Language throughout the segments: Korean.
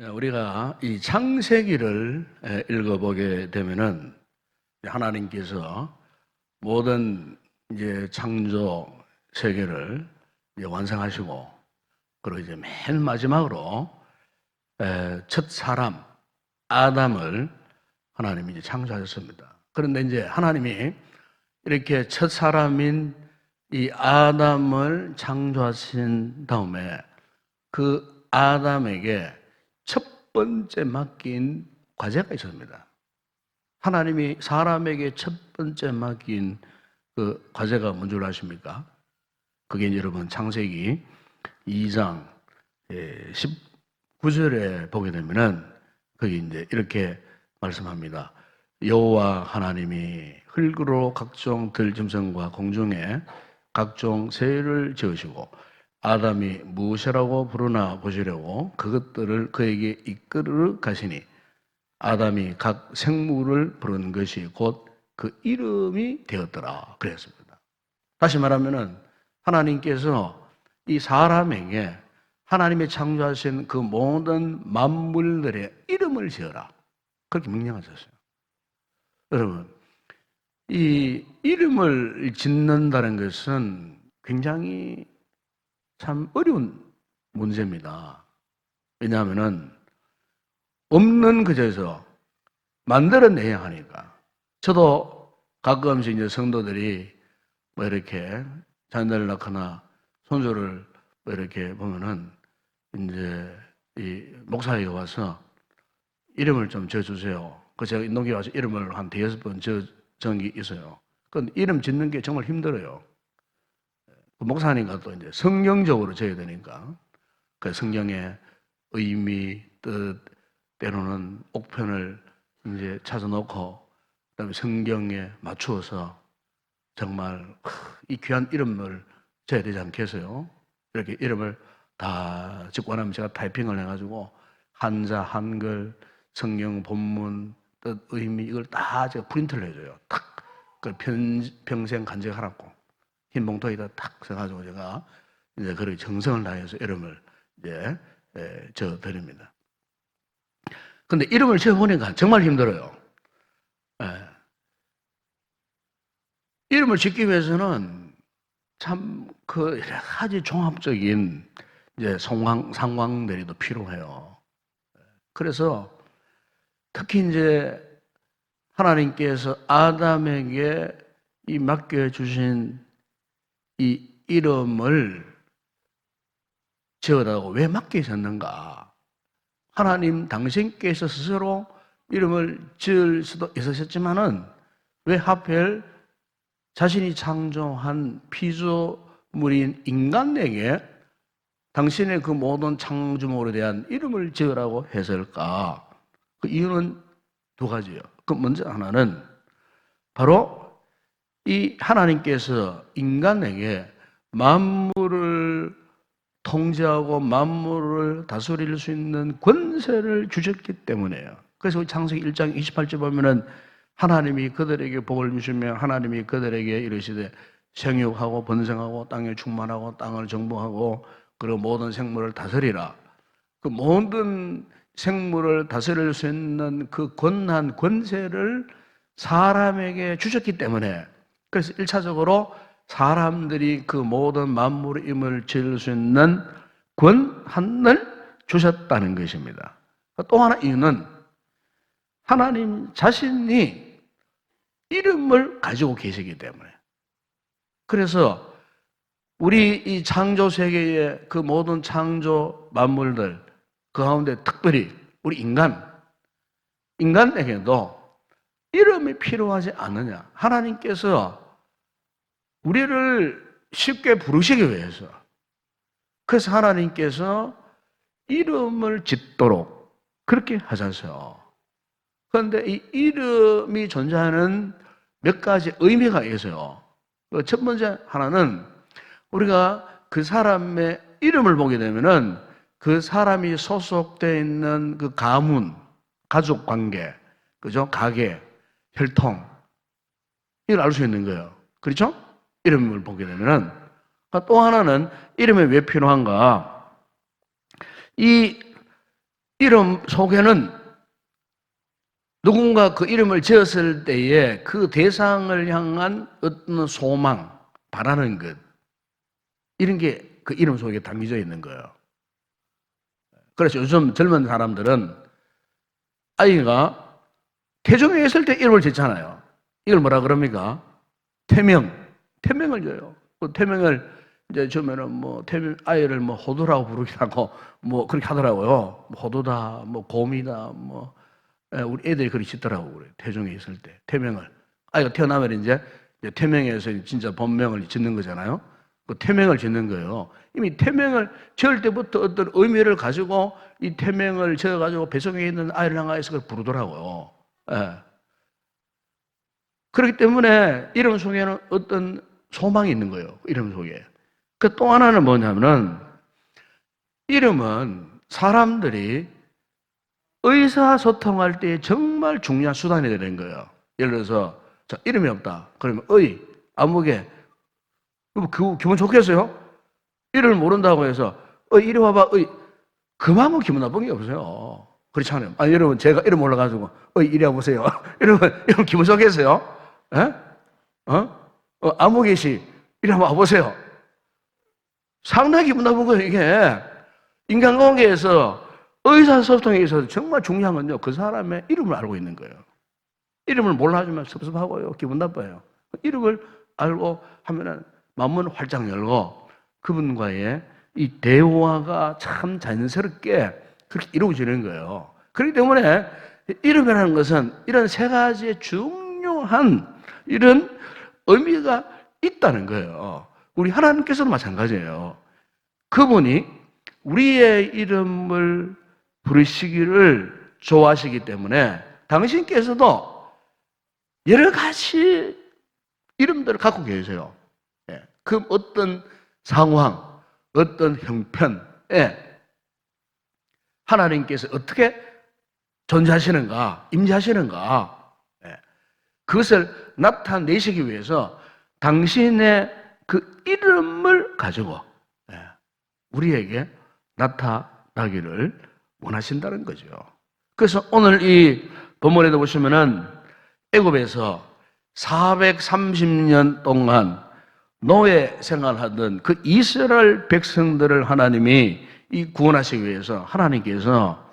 우리가 이 창세기를 읽어보게 되면은 하나님께서 모든 이제 창조 세계를 이제 완성하시고, 그리고 이제 맨 마지막으로 첫 사람 아담을 하나님이 이제 창조하셨습니다. 그런데 이제 하나님이 이렇게 첫 사람인 이 아담을 창조하신 다음에 그 아담에게 첫 번째 맡긴 과제가 있었습니다. 하나님이 사람에게 첫 번째 맡긴 그 과제가 뭔 줄 아십니까? 그게 여러분 창세기 2장 19절에 보게 되면은 거기 이제 이렇게 말씀합니다. 여호와 하나님이 흙으로 각종 들짐승과 공중에 각종 새를 지으시고 아담이 무엇이라고 부르나 보시려고 그것들을 그에게 이끌어 가시니 아담이 각 생물을 부르는 것이 곧 그 이름이 되었더라 그랬습니다. 다시 말하면은 하나님께서 이 사람에게 하나님이 창조하신 그 모든 만물들의 이름을 지어라 그렇게 명령하셨어요. 여러분, 이 이름을 짓는다는 것은 굉장히 참 어려운 문제입니다. 왜냐하면은 없는 그제서 만들어내야 하니까. 저도 가끔씩 이제 성도들이 뭐 이렇게 자녀를 낳거나 손주를 뭐 이렇게 보면은 이제 이 목사에게 와서 이름을 좀 지어주세요. 그 제가 인동교회 와서 이름을 한 대여섯 번 지은 게 있어요. 그 이름 짓는 게 정말 힘들어요. 목사님과 또 이제 성경적으로 지어야 되니까 그 성경의 의미, 뜻, 때로는 옥편을 이제 찾아놓고 그다음에 성경에 맞추어서 정말 이 귀한 이름을 지어야 되지 않겠어요? 이렇게 이름을 다 짓고 나면 제가 타이핑을 해가지고 한자, 한글, 성경 본문, 뜻, 의미 이걸 다 제가 프린트를 해줘요. 탁, 그걸 평생 간직하라고 흰 봉투에다 탁 써가지고 제가 이제 그렇게 정성을 다해서 이름을 이제 저 드립니다. 근데 이름을 지어보니까 정말 힘들어요. 예. 이름을 짓기 위해서는 참 그 여러 가지 종합적인 이제 상황들이 또 필요해요. 그래서 특히 이제 하나님께서 아담에게 이 맡겨주신 이 이름을 지어달라고 왜 맡기셨는가? 하나님 당신께서 스스로 이름을 지을 수도 있으셨지만은 왜 하필 자신이 창조한 피조물인 인간에게 당신의 그 모든 창조물에 대한 이름을 지으라고 했을까? 그 이유는 두 가지예요. 그 먼저 하나는 바로 이 하나님께서 인간에게 만물을 통제하고 만물을 다스릴 수 있는 권세를 주셨기 때문에요. 그래서 창세기 1장 28절 보면은 하나님이 그들에게 복을 주시며 하나님이 그들에게 이르시되 생육하고 번성하고 땅에 충만하고 땅을 정복하고 그리고 모든 생물을 다스리라. 그 모든 생물을 다스릴 수 있는 그 권한 권세를 사람에게 주셨기 때문에 그래서 1차적으로 사람들이 그 모든 만물의 임을 지을 수 있는 권한을 주셨다는 것입니다. 또 하나 이유는 하나님 자신이 이름을 가지고 계시기 때문에. 그래서 우리 이 창조 세계의 그 모든 창조 만물들 그 가운데 특별히 우리 인간에게도 이름이 필요하지 않느냐. 하나님께서 우리를 쉽게 부르시기 위해서 그래서 하나님께서 이름을 짓도록 그렇게 하셨어요. 그런데 이 이름이 존재하는 몇 가지 의미가 있어요. 첫 번째 하나는 우리가 그 사람의 이름을 보게 되면은 그 사람이 소속되어 있는 그 가문, 가족 관계, 그죠? 가계, 혈통 이걸 알 수 있는 거예요. 그렇죠? 이름을 보게 되면은 또 하나는 이름이 왜 필요한가? 이 이름 속에는 누군가 그 이름을 지었을 때에 그 대상을 향한 어떤 소망, 바라는 것, 이런 게 그 이름 속에 담겨져 있는 거예요. 그래서 요즘 젊은 사람들은 아이가 태중에 있을 때 이름을 짓잖아요. 이걸 뭐라 그럽니까? 태명. 태명을 줘요. 그 태명을 이제 주면은 뭐 태명 아이를 뭐 호두라고 부르기도 하고 뭐 그렇게 하더라고요. 뭐 호두다, 뭐 곰이다, 뭐 우리 애들이 그렇게 짓더라고 그래. 태중에 있을 때 태명을 아이가 태어나면 이제 태명에서 진짜 본명을 짓는 거잖아요. 그 태명을 짓는 거예요. 이미 태명을 지을 때부터 어떤 의미를 가지고 이 태명을 지어가지고 뱃속에 있는 아이를 향해서 그걸 부르더라고요. 예. 그렇기 때문에 이름 속에는 어떤 소망이 있는 거예요. 이름 속에. 그 또 하나는 뭐냐면은 이름은 사람들이 의사소통할 때 정말 중요한 수단이 되는 거예요. 예를 들어서 자, 이름이 없다. 그러면 아무개. 기분 좋겠어요? 이름을 모른다고 해서 이리 와봐. 그만큼 기분 나쁜 게 없어요. 그렇지 않아요? 아니 여러분 제가 이름 몰라가지고 이리 와보세요. 이러면 기분 좋겠어요? 예? 아무개씨 이리 한번 와보세요. 상당히 기분 나쁜 거예요. 이게 인간관계에서 의사소통에 있어서 정말 중요한 건요, 그 사람의 이름을 알고 있는 거예요. 이름을 몰라주면 섭섭하고요, 기분 나빠요. 이름을 알고 하면은 마음은 활짝 열고 그분과의 이 대화가 참 자연스럽게 그렇게 이루어지는 거예요. 그렇기 때문에 이름이라는 것은 이런 세 가지의 중요한 이런 의미가 있다는 거예요. 우리 하나님께서도 마찬가지예요. 그분이 우리의 이름을 부르시기를 좋아하시기 때문에 당신께서도 여러 가지 이름들을 갖고 계세요. 그 어떤 상황, 어떤 형편에 하나님께서 어떻게 존재하시는가, 임재하시는가, 그것을 나타내시기 위해서 당신의 그 이름을 가지고 우리에게 나타나기를 원하신다는 거죠. 그래서 오늘 이 본문에도 보시면은 애굽에서 430년 동안 노예 생활하던 그 이스라엘 백성들을 하나님이 이 구원하시기 위해서 하나님께서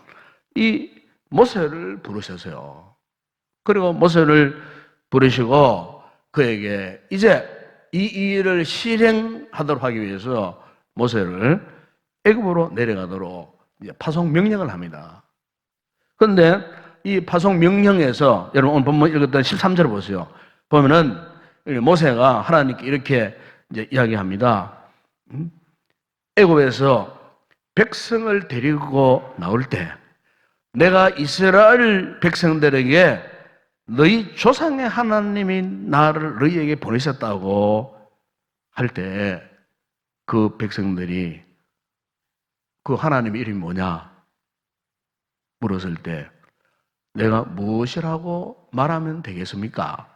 이 모세를 부르셨어요. 그리고 모세를 부르시고 그에게 이제 이 일을 실행하도록 하기 위해서 모세를 애굽으로 내려가도록 파송 명령을 합니다. 그런데 이 파송 명령에서 여러분 오늘 본문 읽었던 13절을 보세요. 보면은 모세가 하나님께 이렇게 이제 이야기합니다. 애굽에서 백성을 데리고 나올 때 내가 이스라엘 백성들에게 너희 조상의 하나님이 나를 너희에게 보내셨다고 할 때 그 백성들이 그 하나님의 이름이 뭐냐 물었을 때 내가 무엇이라고 말하면 되겠습니까?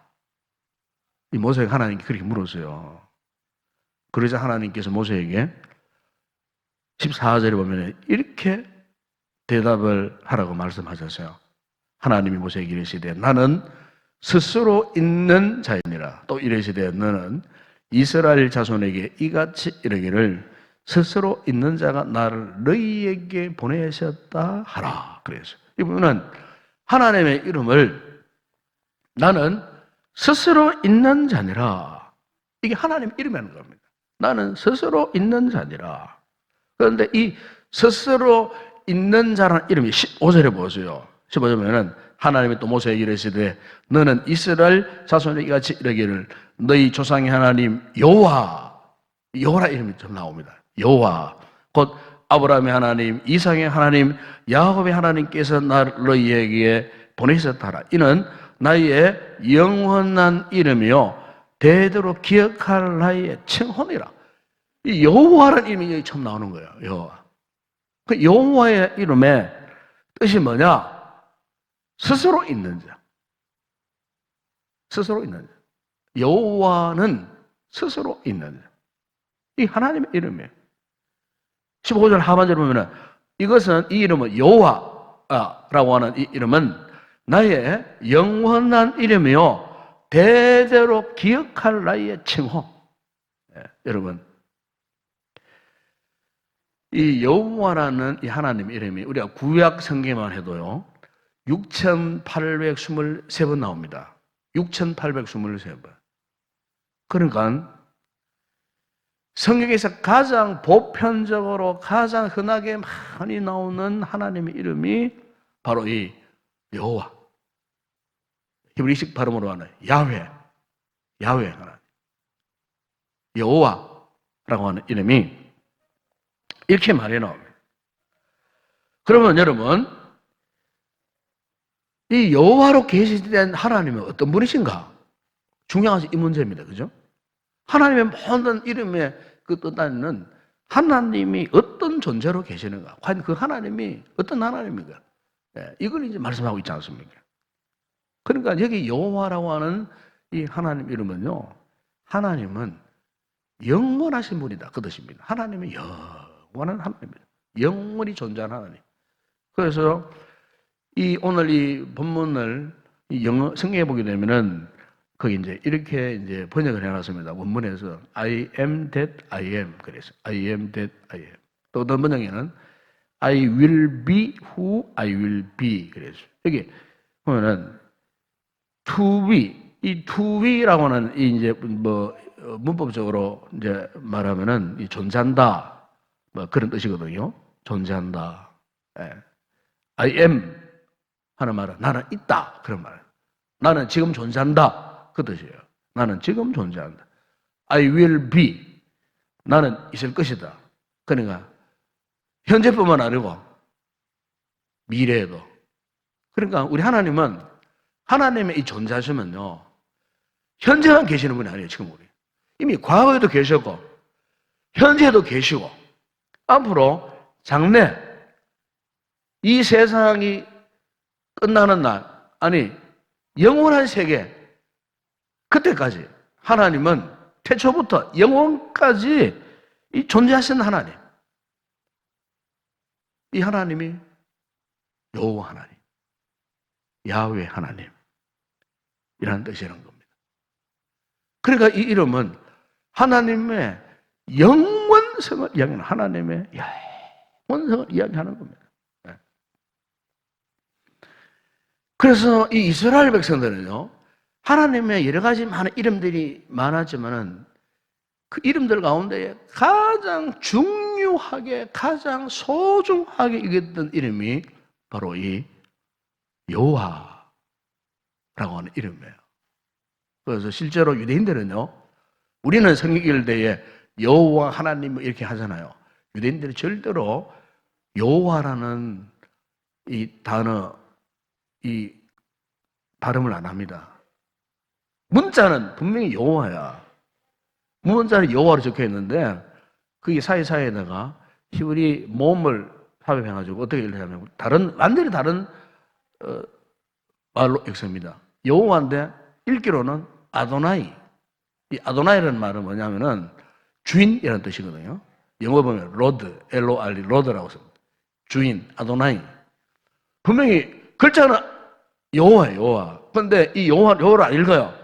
이 모세가 하나님께 그렇게 물었어요. 그러자 하나님께서 모세에게 14절에 보면 이렇게 대답을 하라고 말씀하셨어요. 하나님이 모세에게 이르시되 나는 스스로 있는 자이니라. 또 이르시되 너는 이스라엘 자손에게 이같이 이르기를 스스로 있는 자가 나를 너희에게 보내셨다 하라. 그래서 이 부분은 하나님의 이름을 나는 스스로 있는 자니라. 이게 하나님 이름이라는 겁니다. 나는 스스로 있는 자니라. 그런데 이 스스로 있는 자라는 이름이 15절에 보세요. 15절에는 하나님이 또 모세에게 이르시되 너는 이스라엘 자손에게 이같이 이르기를 너희 조상의 하나님 여호와라 이름이 좀 나옵니다. 여호와 곧 아브라함의 하나님, 이삭의 하나님, 야곱의 하나님께서 나를 너희에게 보내셨다라. 이는 나의 영원한 이름이요 대대로 기억할 나의称hon이라. 이 여호와라는 이름이 여기 처음 나오는 거예요. 여호와. 그 여호와의 이름의 뜻이 뭐냐? 스스로 있는 자. 스스로 있는 자. 여호와는 스스로 있는 자. 이 하나님의 이름이에요. 15절 하반절에 보면 이것은 이 이름은 여호와 여호와라고 하는 이 이름은 나의 영원한 이름이요, 대대로 기억할 나의 칭호. 여러분, 이 여호와라는 이 하나님 이름이 우리가 구약 성경만 해도요 6,823번 나옵니다. 6,823번. 그러니까 성경에서 가장 보편적으로 가장 흔하게 많이 나오는 하나님의 이름이 바로 이 여호와, 히브리식 발음으로 하는 야훼 하나님, 여호와라고 하는 이름이 이렇게 많이 나옵니다. 그러면 여러분, 이 여호와로 계시된 하나님은 어떤 분이신가? 중요한 이 문제입니다. 그죠? 하나님의 모든 이름의 그 뜻단은 하나님이 어떤 존재로 계시는가? 과연 그 하나님이 어떤 하나님인가? 이걸 이제 말씀하고 있지 않습니까? 그러니까 여기 여호와라고 하는 이 하나님 이름은요, 하나님은 영원하신 분이다, 그 뜻입니다. 하나님은 영원한 하나님입니다. 영원히 존재하는 하나님. 그래서 오늘 이 본문을 영어 성경에 보게 되면은 거기 이제 이렇게 이제 번역을 해놨습니다. 원문에서 I am that I am 그래서 I am that I am. 또 어떤 번역에는 I will be who I will be 그래서 여기 보면은 to be, 이 to be라고 하는 이 이제 뭐 문법적으로 이제 말하면은 이 존재한다 뭐 그런 뜻이거든요. 존재한다. I am 하는 말은 나는 있다 그런 말. 나는 지금 존재한다 그 뜻이에요. 나는 지금 존재한다. I will be, 나는 있을 것이다. 그러니까 현재뿐만 아니고 미래에도. 그러니까 우리 하나님은 하나님의 이 존재하시면요 현재만 계시는 분이 아니에요. 지금 우리 이미 과거에도 계셨고 현재에도 계시고 앞으로 장래 이 세상이 끝나는 날, 아니 영원한 세계 그때까지 하나님은 태초부터 영원까지 이 존재하신 하나님, 이 하나님이 여호와 하나님, 야훼 하나님 이라는 뜻이라는 겁니다. 그러니까 이 이름은 하나님의 영원성을 이야기하는, 하나님의 영원성을 이야기하는 겁니다. 그래서 이 이스라엘 백성들은요 하나님의 여러 가지 많은 이름들이 많았지만은 그 이름들 가운데 가장 중요하게, 가장 소중하게 여겼던 이름이 바로 이 여호와라고 하는 이름이에요. 그래서 실제로 유대인들은요, 우리는 성경 읽을 때에 여호와 하나님 이렇게 하잖아요. 유대인들이 절대로 여호와라는 이 단어, 이 발음을 안 합니다. 문자는 분명히 여호와야. 문자는 여호와로 적혀 있는데 그게 사이사이에다가 히브리 모음을 삽입해가지고 어떻게 읽냐면 완전히 다른 말로 읽습니다. 여호와인데 읽기로는 아도나이. 이 아도나이라는 말은 뭐냐면은 주인이라는 뜻이거든요. 영어 보면 로드, L-O-R-D, 로드라고 씁니다. 주인, 아도나이. 분명히 글자는 여호와예요, 여호와. 그런데 이 여호와를 안 읽어요.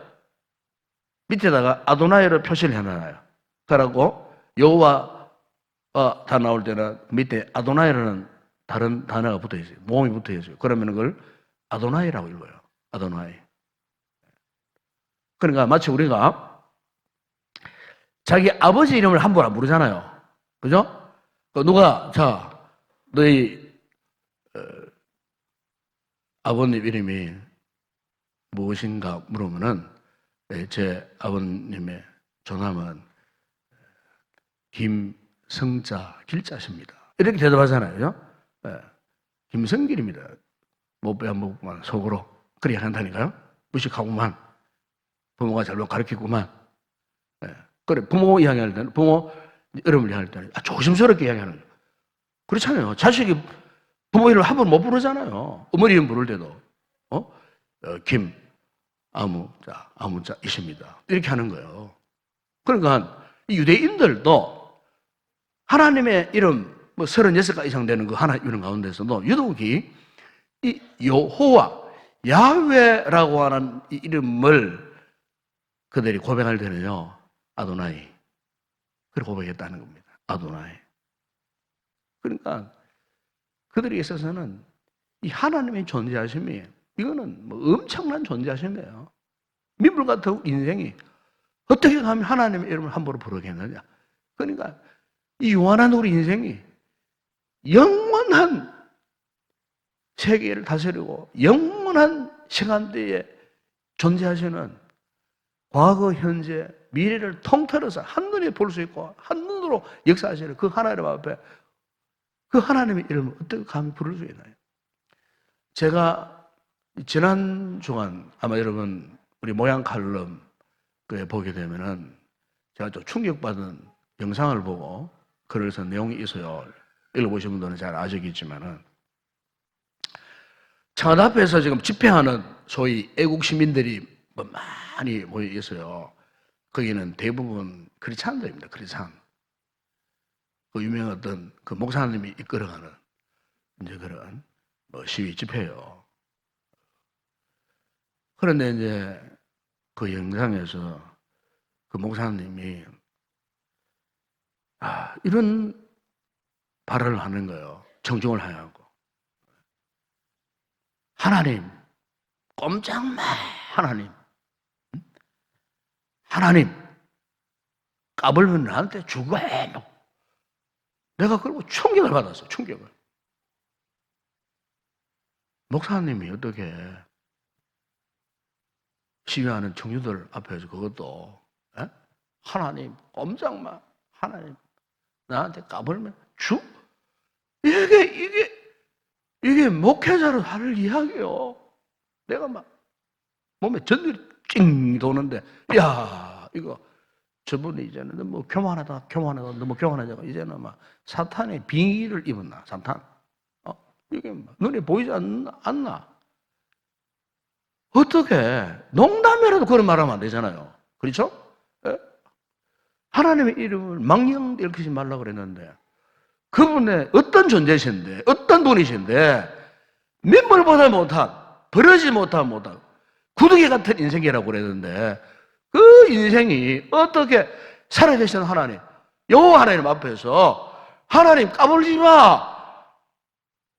밑에다가 아도나이를 표시를 해놔요. 그러고 여호와 다 나올 때는 밑에 아도나이라는 다른 단어가 붙어 있어요. 모음이 붙어 있어요. 그러면 그걸 아도나이라고 읽어요. 아도나이. 그러니까 마치 우리가 자기 아버지 이름을 함부로 안 부르잖아요. 그죠? 누가 자 너희 아버님 이름이 무엇인가 물으면은 제 아버님의 조남은 김성자 길자십니다. 이렇게 대답하잖아요. 그죠? 김성길입니다. 못 배워먹고만 속으로 그렇게 한다니까요. 무식하고만 부모가 잘못 가르치고만. 그래 부모 이야기할 때는 부모 이름을 이야기할 때는 조심스럽게 이야기하는 거예요. 그렇잖아요. 자식이 부모 이름을 함부로 못 부르잖아요. 어머니 이름 부를 때도 김 아무자 이십니다. 이렇게 하는 거예요. 그러니까 이 유대인들도 하나님의 이름 36가지 이상 되는 그 하나님 이름 가운데서도 유독이 이 여호와, 야훼라고 하는 이 이름을 그들이 고백할 때는요, 아도나이. 그렇게 고백했다는 겁니다. 아도나이. 그러니까 그들에 있어서는 이 하나님의 존재하심이 이거는 뭐 엄청난 존재하심이에요. 민물 같은 인생이 어떻게 하면 하나님의 이름을 함부로 부르겠느냐. 그러니까 이 요한한 우리 인생이 영원한 세계를 다스리고 영원한 시간대에 존재하시는 과거, 현재, 미래를 통틀어서 한눈에 볼 수 있고 한눈으로 역사하시는 그 하나님 앞에 그 하나님의 이름을 어떻게 감히 부를 수 있나요? 제가 지난 주간 아마 여러분 우리 모양 칼럼에 보게 되면은 제가 좀 충격받은 영상을 보고 글을 쓴 내용이 있어요. 읽어보신 분들은 잘 아시겠지만은 창원 앞에서 지금 집회하는 소위 애국 시민들이 많이 모여 있어요. 거기는 대부분 크리스찬들입니다. 크리스찬. 그 유명한 어떤 그 목사님이 이끌어가는 이제 그런 뭐 시위 집회예요. 그런데 이제 그 영상에서 그 목사님이 이런 발언을 하는 거예요. 정중을 하냐고. 하나님, 꼼짝마 하나님. 하나님, 까불면 나한테 죽어. 내가 그리고 충격을 받았어, 충격을. 목사님이 어떻게 시위하는 청년들 앞에서 그것도 하나님, 꼼짝마 하나님, 나한테 까불면 이게 목회자로 하는 이야기요. 내가 막 몸에 전율이 찡 도는데, 야, 이거 저분이 이제는 너무 교만하다, 너무 교만하다고 이제는 막 사탄의 빙의를 입었나, 사탄. 이게 막 눈에 보이지 않나? 어떻게 농담이라도 그런 말하면 안 되잖아요. 그렇죠? 예? 하나님의 이름을 망령 일으키지 말라고 그랬는데 그분의 어떤 존재신데 어떤 분이신데 민물보다 못한 버려지 못한 구더기 같은 인생이라고 그랬는데 그 인생이 어떻게 살아계신 하나님 여호와 하나님 앞에서 하나님 까불지 마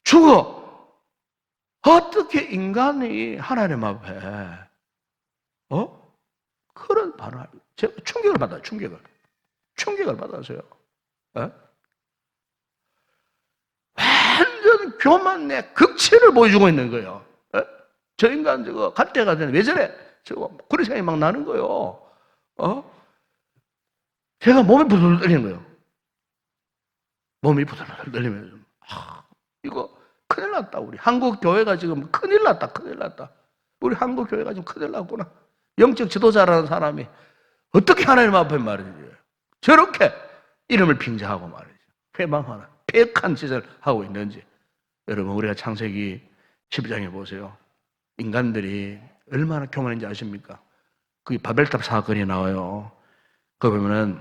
죽어 어떻게 인간이 하나님 앞에 그런 반응을 제가 충격을 받아요. 충격을 받았어요. 완전 교만의 극치를 보여주고 있는 거예요. 저 인간 저거 갈 때가 되네. 왜 저래? 저거 그런 생각이 막 나는 거예요. 제가 몸이 부들부들 떨리는 거예요. 몸이 부들부들 떨리면서 이거 큰일 났다. 우리 한국 교회가 지금 큰일 났다. 우리 한국 교회가 지금 큰일 났구나. 영적 지도자라는 사람이 어떻게 하나님 앞에 말이지 저렇게 이름을 빙자하고 말이죠. 회방하는 폐역한 짓을 하고 있는지 여러분 우리가 창세기 12장에 보세요. 인간들이 얼마나 교만한지 아십니까? 그게 바벨탑 사건이 나와요. 거기 보면은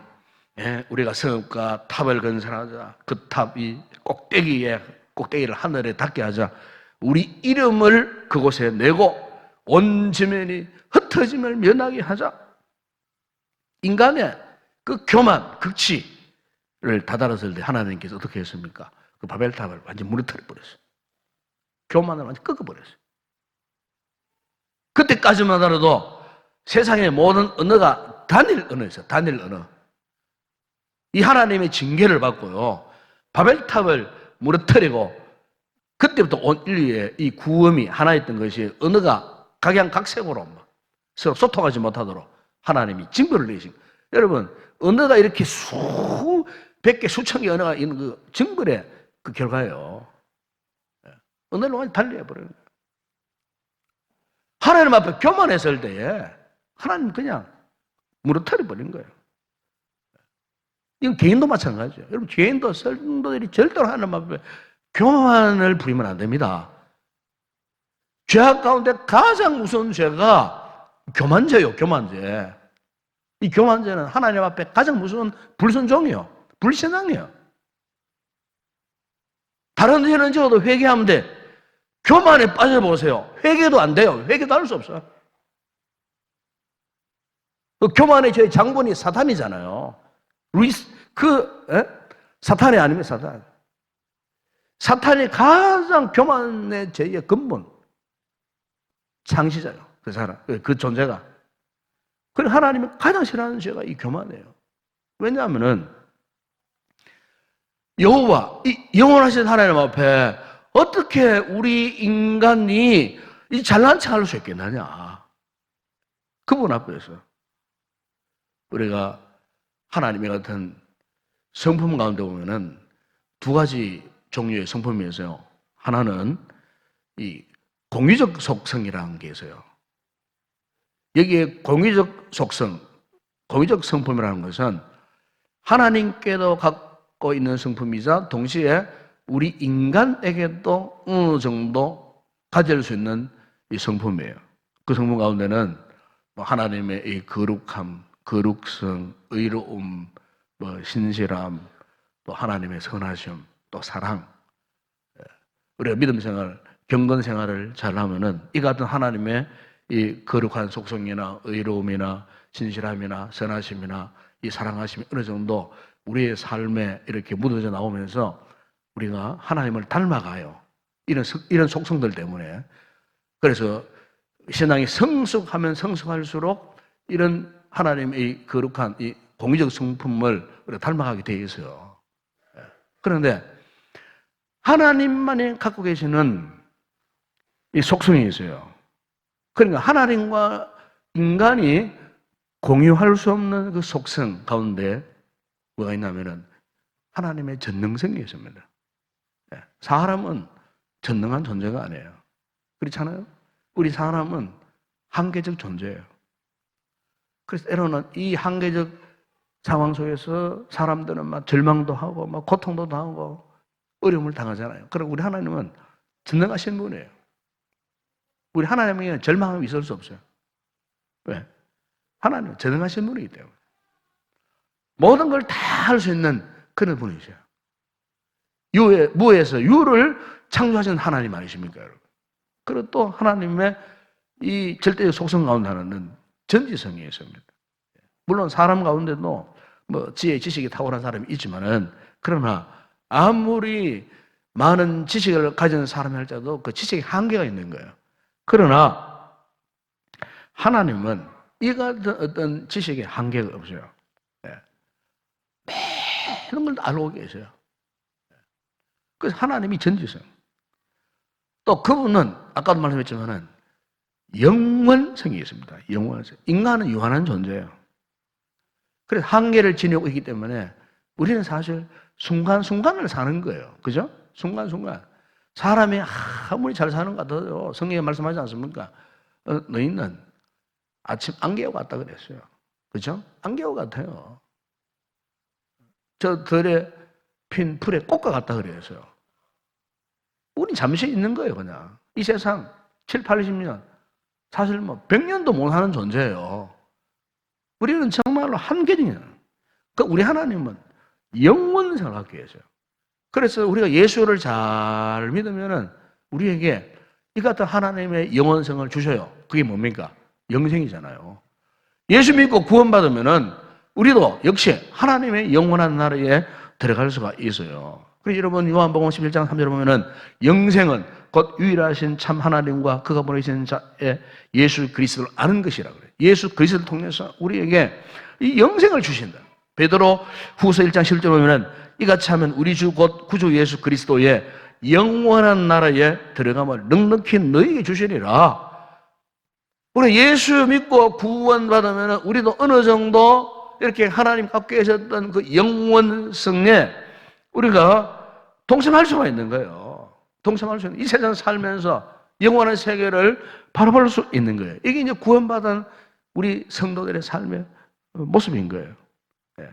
우리가 성읍과 탑을 건설하자. 그 탑이 꼭대기를 하늘에 닿게 하자. 우리 이름을 그곳에 내고 온 지면이 흩어짐을 면하게 하자. 인간의 그 교만, 극치를 다다랐을 때 하나님께서 어떻게 했습니까? 그 바벨탑을 완전 무너뜨려 버렸어요. 교만을 완전 꺾어버렸어요. 그때까지만 하더라도 세상의 모든 언어가 단일 언어였어요. 단일 언어. 이 하나님의 징계를 받고요. 바벨탑을 무너뜨리고 그때부터 온 인류의 이 구음이 하나였던 것이 언어가 각양각색으로 서로 소통하지 못하도록 하나님이 징벌을 내신 거예요. 여러분 언어가 이렇게 수백 개 수천 개 언어가 있는 그 징벌의 그 결과예요. 언어를 완전히 달리해버리는 거예요. 하나님 앞에 교만했을 때에 하나님 그냥 무너뜨려버린 거예요. 이건 개인도 마찬가지예요. 여러분 개인도 성도들이 절대로 하나님 앞에 교만을 부리면 안 됩니다. 죄악 가운데 가장 무서운 죄가 교만죄요. 교만죄. 이 교만죄는 하나님 앞에 가장 무서운 불순종이요. 불신앙이요. 다른 죄는 적어도 회개하면 돼. 교만에 빠져보세요. 회개도 안 돼요. 회개도 할 수 없어요. 그 교만의 저희 장본이 사탄이잖아요. 사탄이 아니면 사탄. 사탄이 가장 교만의 죄의 근본, 창시자요. 그 사람, 그 존재가. 그리고 하나님이 가장 싫어하는 죄가 이 교만이에요. 왜냐하면은 여호와, 이 영원하신 하나님 앞에 어떻게 우리 인간이 이 잘난 척할 수 있겠느냐? 그분 앞에서 우리가 하나님의 같은 성품 가운데 보면은 두 가지 종류의 성품이 있어요. 하나는 이 공유적 속성이라는 게 있어요. 여기에 공유적 속성, 공유적 성품이라는 것은 하나님께도 갖고 있는 성품이자 동시에 우리 인간에게도 어느 정도 가질 수 있는 이 성품이에요. 그 성품 가운데는 하나님의 이 거룩함, 거룩성, 의로움, 신실함, 또 하나님의 선하심, 또 사랑. 우리가 믿음 생활, 경건 생활을 잘하면은 이 같은 하나님의 이 거룩한 속성이나 의로움이나 신실함이나 선하심이나 이 사랑하심이 어느 정도 우리의 삶에 이렇게 묻어져 나오면서 우리가 하나님을 닮아가요. 이런 속성들 때문에. 그래서 신앙이 성숙하면 성숙할수록 이런 하나님의 이 거룩한 이 공의적 성품을 우리가 닮아가게 되어 있어요. 그런데 하나님만이 갖고 계시는 이 속성이 있어요. 그러니까 하나님과 인간이 공유할 수 없는 그 속성 가운데 뭐가 있냐면은 하나님의 전능성이 있습니다. 사람은 전능한 존재가 아니에요. 그렇잖아요? 우리 사람은 한계적 존재예요. 그래서 때로는 이 한계적 상황 속에서 사람들은 막 절망도 하고 막 고통도 당하고 어려움을 당하잖아요. 그럼 우리 하나님은 전능하신 분이에요. 우리 하나님에게는 절망이 있을 수 없어요. 왜? 하나님은 전능하신 분이기 때문에. 모든 걸 다 할 수 있는 그런 분이세요. 무에서 유를 창조하신 하나님 아니십니까, 여러분? 그리고 또 하나님의 이 절대적 속성 가운데 하나는 전지성이 있습니다. 물론 사람 가운데도 지혜, 지식이 탁월한 사람이 있지만은, 그러나 아무리 많은 지식을 가진 사람이 할지라도 그 지식에 한계가 있는 거예요. 그러나 하나님은 이 같은 어떤 지식에 한계가 없어요. 매런 걸 다 알고 계세요. 그래서 하나님이 전지성. 또 그분은 아까도 말씀했지만은 영원성이 있습니다. 영원성. 인간은 유한한 존재예요. 그래서 한계를 지니고 있기 때문에 우리는 사실 순간순간을 사는 거예요. 그죠? 순간순간. 사람이 아무리 잘 사는 것 같아도 성경에 말씀하지 않습니까? 너희는 아침 안개와 같다 그랬어요. 그죠? 안개와 같아요. 저 들에 핀 풀의 꽃과 같다 그랬어요. 우리 잠시 있는 거예요, 그냥. 이 세상 7, 80년, 사실 100년도 못 사는 존재예요. 우리는 정말로 한계적이에요. 그러니까 우리 하나님은 영원성을 갖고 계세요. 그래서 우리가 예수를 잘 믿으면은 우리에게 이 같은 하나님의 영원성을 주셔요. 그게 뭡니까? 영생이잖아요. 예수 믿고 구원받으면은 우리도 역시 하나님의 영원한 나라에 들어갈 수가 있어요. 그래서 여러분 요한복음 11장 3절에 보면은 영생은 곧 유일하신 참 하나님과 그가 보내신 자의 예수 그리스도를 아는 것이라 그래요. 예수 그리스도를 통해서 우리에게 이 영생을 주신다. 베드로 후서 1장 10절에 보면은 이같이 하면 우리 주 곧 구주 예수 그리스도의 영원한 나라에 들어감을 넉넉히 너희에게 주시리라. 우리 예수 믿고 구원받으면 우리도 어느 정도 이렇게 하나님 갖고 계셨던 그 영원성에 우리가 동참할 수가 있는 거예요. 동참할 수 있는, 이 세상 살면서 영원한 세계를 바라볼 수 있는 거예요. 이게 이제 구원받은 우리 성도들의 삶의 모습인 거예요. 네.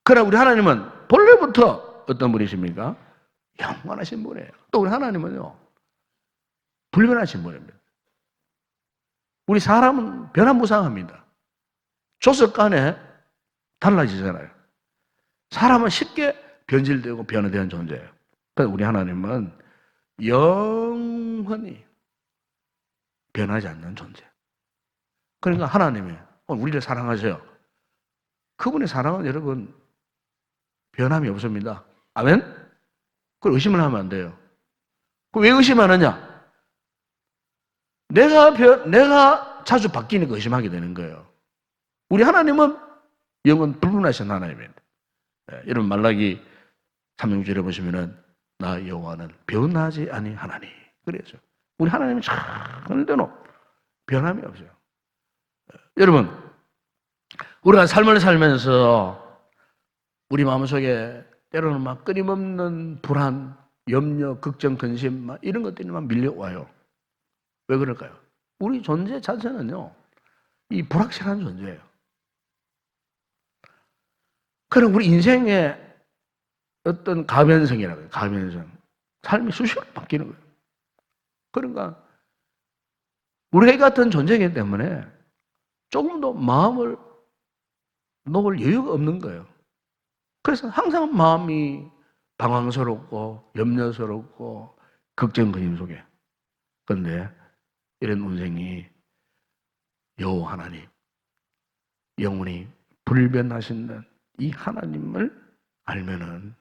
그러나 우리 하나님은 본래부터 어떤 분이십니까? 영원하신 분이에요. 또 우리 하나님은요, 불변하신 분입니다. 우리 사람은 변화무쌍합니다. 조석간에 달라지잖아요. 사람은 쉽게 변질되고 변화되는 존재예요. 그래서 우리 하나님은 영원히 변하지 않는 존재. 그러니까 하나님이 우리를 사랑하세요. 그분의 사랑은 여러분 변함이 없습니다. 아멘? 그걸 의심을 하면 안 돼요. 왜 의심하느냐? 내가 자주 바뀌니까 의심하게 되는 거예요. 우리 하나님은 영원 불분하신 하나님입니다. 여러분 말라기 3장절에 보시면은 나 여호와는 변하지 아니 하나니. 그래서 우리 하나님은 절대로 변함이 없어요. 여러분 우리가 삶을 살면서 우리 마음속에 때로는 막 끊임없는 불안, 염려, 걱정, 근심 막 이런 것들이 막 밀려와요. 왜 그럴까요? 우리 존재 자체는요 이 불확실한 존재예요. 그럼 우리 인생의 어떤 가변성이라고 해요. 가변성. 삶이 수시로 바뀌는 거예요. 그러니까 우리가 이 같은 존재이기 때문에 조금 더 마음을 놓을 여유가 없는 거예요. 그래서 항상 마음이 방황스럽고 염려스럽고 걱정 근심 속에. 그런데 이런 운생이 여호와 하나님 영원히 불변하시는 이 하나님을 알면은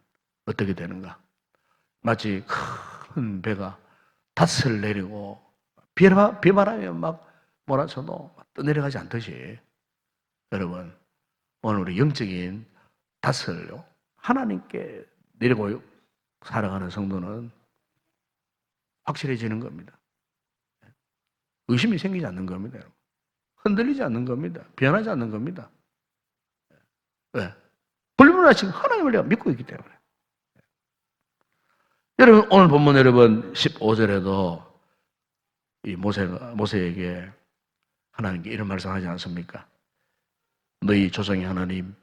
어떻게 되는가? 마치 큰 배가 닷을 내리고 비바람이 막 몰아쳐도 떠내려가지 않듯이 여러분 오늘 우리 영적인 닷을 하나님께 내리고 살아가는 성도는 확실해지는 겁니다. 의심이 생기지 않는 겁니다. 여러분. 흔들리지 않는 겁니다. 변하지 않는 겁니다. 왜? 불분하신 하나님을 내가 믿고 있기 때문에. 여러분 오늘 본문 여러분 15절에도 이 모세에게 하나님께 이런 말씀하지 않습니까? 너희 조상의 하나님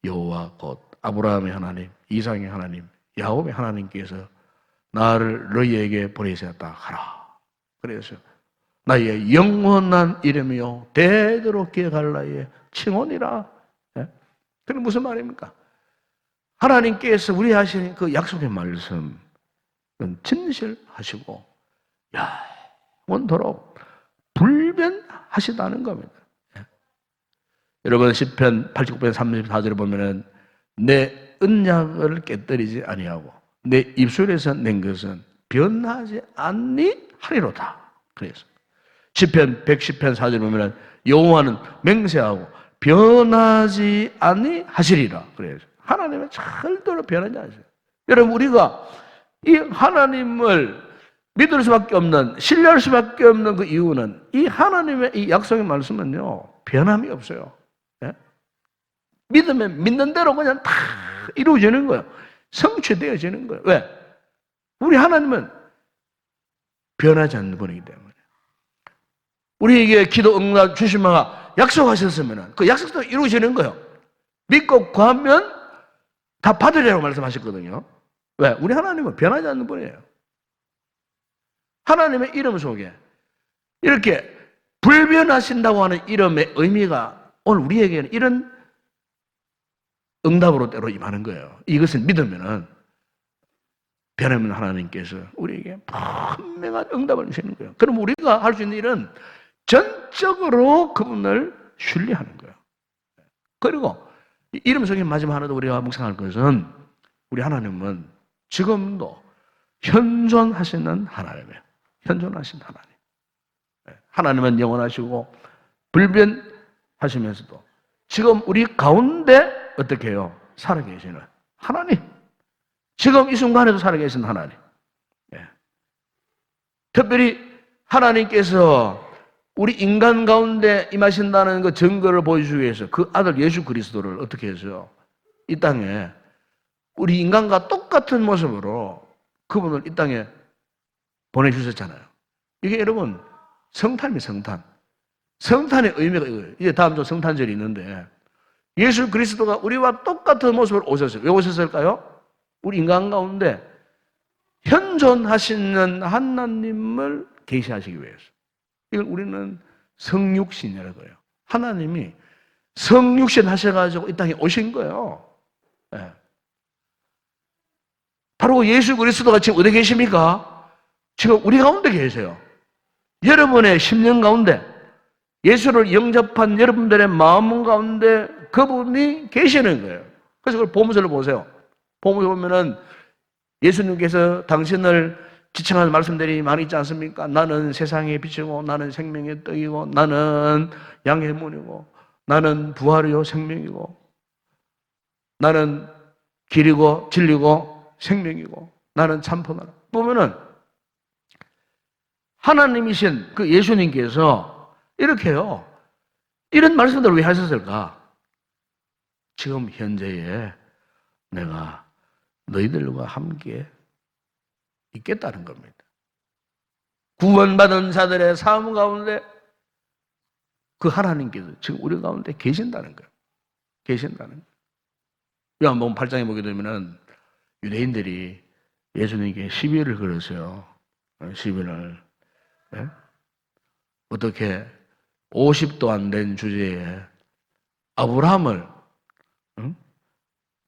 여호와 곧 아브라함의 하나님, 이삭의 하나님, 야곱의 하나님께서 나를 너희에게 보내셨다 하라. 그래서 나의 영원한 이름이요 대대로 기억할 나의 칭언이라. 그게 무슨 말입니까? 하나님께서 우리 하신 그 약속의 말씀 진실하시고 영원토록 불변하시다는 겁니다. 여러분 시편 89편 34절에 보면은 내 언약을 깨뜨리지 아니하고 내 입술에서 낸 것은 변하지 아니하리로다. 그래서 시편 110편 4절에 보면은 여호와는 맹세하고 변하지 아니하시리라. 그래서 하나님은 절대로 변하지 않으세요. 여러분 우리가 이 하나님을 믿을 수밖에 없는, 신뢰할 수밖에 없는 그 이유는 이 하나님의 이 약속의 말씀은요 변함이 없어요. 예? 믿으면 믿는 대로 그냥 다 이루어지는 거예요. 성취되어지는 거예요. 왜? 우리 하나님은 변하지 않는 분이기 때문에. 우리에게 기도 응답 주시면 약속하셨으면 그 약속도 이루어지는 거예요. 믿고 구하면 다 받으리라고 말씀하셨거든요. 왜? 우리 하나님은 변하지 않는 분이에요. 하나님의 이름 속에 이렇게 불변하신다고 하는 이름의 의미가 오늘 우리에게는 이런 응답으로 때로 임하는 거예요. 이것을 믿으면은 변함없는 하나님께서 우리에게 분명한 응답을 주시는 거예요. 그럼 우리가 할 수 있는 일은 전적으로 그분을 신뢰하는 거예요. 그리고 이름 속에 마지막 하나도 우리가 묵상할 것은 우리 하나님은 지금도 현존하시는 하나님이에요. 현존하신 하나님. 하나님은 영원하시고 불변하시면서도 지금 우리 가운데 어떻게 해요? 살아계시는 하나님. 지금 이 순간에도 살아계신 하나님. 특별히 하나님께서 우리 인간 가운데 임하신다는 그 증거를 보여주기 위해서 그 아들 예수 그리스도를 어떻게 해서요? 이 땅에 우리 인간과 똑같은 모습으로 그분을 이 땅에 보내주셨잖아요. 이게 여러분 성탄이 성탄. 성탄의 의미가 이거예요. 이제 다음 주 성탄절이 있는데 예수 그리스도가 우리와 똑같은 모습으로 오셨어요. 왜 오셨을까요? 우리 인간 가운데 현존하시는 하나님을 계시하시기 위해서. 이걸 우리는 성육신이라고 해요. 하나님이 성육신 하셔가지고 이 땅에 오신 거예요. 네. 바로 예수 그리스도가 지금 어디 계십니까? 지금 우리 가운데 계세요. 여러분의 10년 가운데 예수를 영접한 여러분들의 마음 가운데 그분이 계시는 거예요. 그래서 그걸 보면서 보세요. 보면서 보면은 예수님께서 당신을 지칭하는 말씀들이 많이 있지 않습니까? 나는 세상의 빛이고 나는 생명의 떡이고 나는 양의 문이고 나는 부활이요 생명이고 나는 길이고 진리고 생명이고 나는 참포나라. 보면은 하나님이신 그 예수님께서 이렇게요. 이런 말씀들을 왜 하셨을까? 지금 현재에 내가 너희들과 함께 있겠다는 겁니다. 구원받은 자들의 삶 가운데 그 하나님께서 지금 우리 가운데 계신다는 거예요. 계신다는 거예요. 요한복음 8장에 보게 되면은 유대인들이 예수님께 시비를 걸었어요. 시비를. 네? 어떻게 50도 안 된 주제에 아브라함을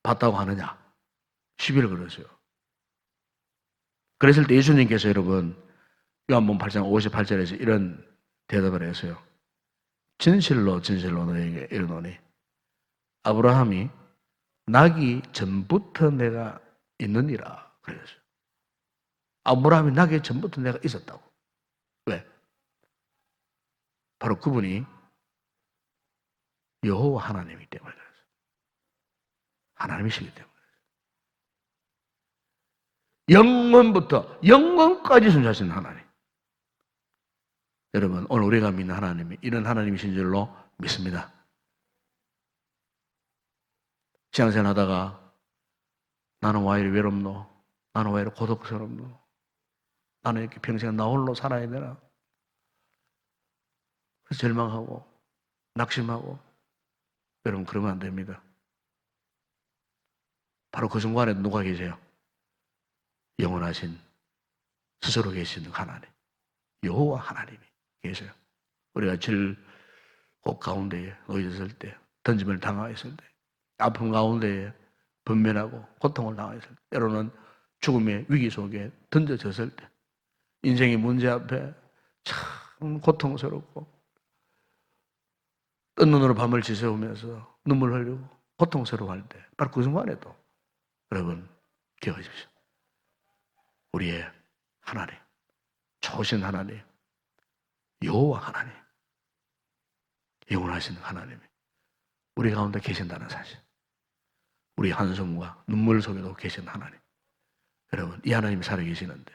봤다고 하느냐? 시비를 걸었어요. 그랬을 때 예수님께서 여러분 요한복음 8장 58절에서 이런 대답을 했어요. 진실로 진실로 너에게 이르노니 아브라함이 나기 전부터 내가 있느니라 그랬어요. 아브라함이 나기 전부터 내가 있었다고. 왜? 바로 그분이 여호와 하나님이기 때문에 그랬어요. 하나님이시기 때문에. 영원부터 영원까지 존재하시는 하나님. 여러분 오늘 우리가 믿는 하나님이 이런 하나님이신 줄로 믿습니다. 신앙생활 하다가 나는 왜 이리 외롭노? 나는 왜 이리 고독스럽노? 나는 이렇게 평생 나 홀로 살아야 되나? 그래서 절망하고 낙심하고 여러분 그러면 안 됩니다. 바로 그 순간에 누가 계세요? 영원하신 스스로 계시는 하나님 여호와 하나님이 계세요. 우리가 질곡 가운데에 놓여졌을 때 던짐을 당하였을 때 아픔 가운데에 번면하고 고통을 당하였을 때 때로는 죽음의 위기 속에 던져졌을 때 인생의 문제 앞에 참 고통스럽고 뜬 눈으로 밤을 지새우면서 눈물 흘리고 고통스러워할 때 바로 그 순간에도 여러분 기억하십시오. 우리의 하나님, 좋으신 하나님, 여호와 하나님, 영원하신 하나님이 우리 가운데 계신다는 사실. 우리 한숨과 눈물 속에도 계신 하나님. 여러분 이 하나님이 살아계시는데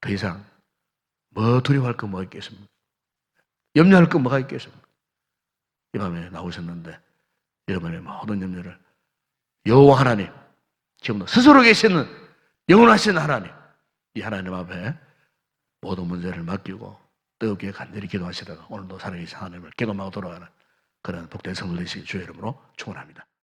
더 이상 뭐 두려워할 거 뭐가 있겠습니까? 염려할 거 뭐가 있겠습니까? 이 밤에 나오셨는데 여러분의 모든 염려를 여호와 하나님, 지금도 스스로 계시는 영원하신 하나님, 이 하나님 앞에 모든 문제를 맡기고 뜨겁게 간절히 기도하시다가 오늘도 살아계신 하나님을 기도하고 돌아가는 그런 복된 성을 내시기 주의 이름으로 축원합니다.